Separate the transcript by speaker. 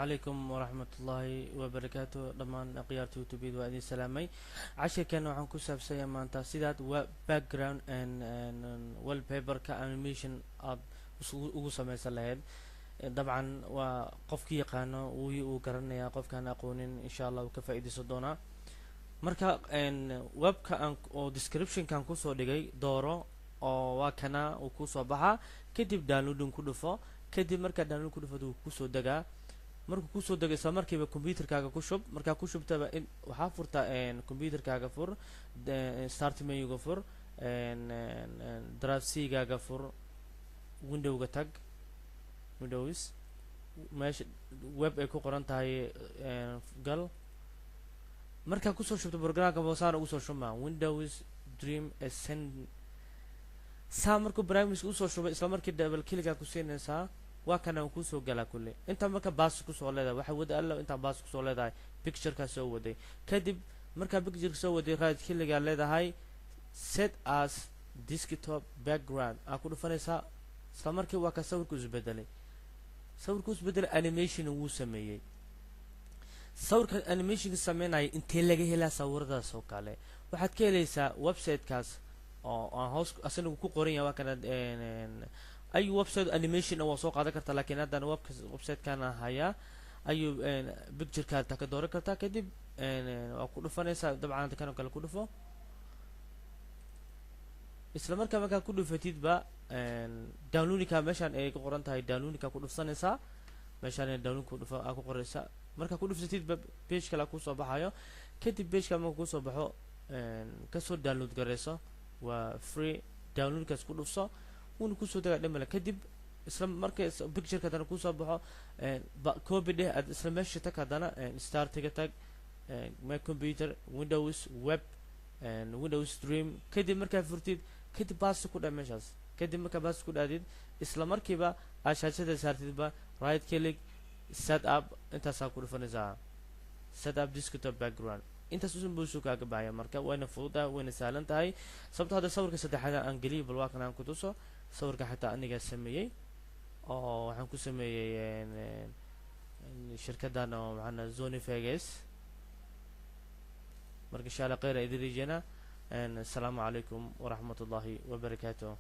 Speaker 1: عليكم ورحمة الله وبركاته ضمان قيادة يوتيوب وأدي سلامي عشان كانوا عن كسب سيما أنت سيدات و background and wallpaper كأنيميشن أب وصل مثلا طبعا وقف كي قانو وقرنا يا قف كان أقولين إن شاء الله وكفائدة صدونا مركا ان ويب كان او description كان كوسو دغاي دورو oo waa kana uu ku soo baxa kadib downloading ku dhufo kadib marka download ku dhufo uu ku soo dagaa markuu ku soo dagay isla markiiba computerkaaga ku shub marka ku shubtaba in waxa furta computerkaaga fur start menu ga fur drive c gaaga fur window ga tag windows meesha web ay ku qoran tahay gal marka ku soo shubto programka boosaan ugu soo shuma windows dream ascend markuu barnaamijku soo shubay isla markii double click ku siinaysaa waa kana ku soo gala kulli inta marka baas ku soo leedahay waxa wada alla inta baas ku soo leedahay picture ka soo waday kadib marka picture ka soo waday right click ga leedahay set as desktop background ku dhufanaysaa isla markii waa ka sawirku isbedelay animation uu sameeyay sawirka animation sameynay intee laga helaa sawiradaas oo kale waxaad ka helaysaa website kaas oo hoos asana ku qoran yahay kana ay website animation oo soo qaadan karta laakiin hadana website kana haya ayu picture ka ta ka dooran karta kadib waa ku dhufanaysaa dabcan kana kale ku dhufo isla markaa ku dhufatid ba downloadka meeshan ay ku qoran tahay downloadka ku dhufsanaysaa meeshan download ku dhufo ku qoraysaa marka ku dhufsatid page kala ku soo baxayo kadib page kala ku soo baxo ka soo download gareyso waa free download kaas ku dhufso uu ku soo daga dhamala kadib isla markay picture ka dana ku soo baxo copy dheh isla meesha ta ka dana start ga tag my computer windows web and windows stream kadib marka furtid kadib baas ku dhameeshaas kadib marka baas ku dhaadid isla markiiba ashashada saartidba right click set up inta saa ku dhufanaysaa set up desktop background inta suusan bulsho kaaga baaya marka wayna fududahay wayna sahlan tahay sababtoo hada sawirka saddexaad aan galiyo bal waa kana aan ku tuso sawirka xitaa aniga sameeyay oo waxaan ku sameeyay shirkaddan oo macna Zone Vegas marka insha Allah khayr idin rijana assalamu alaykum wa rahmatullahi wa barakatuh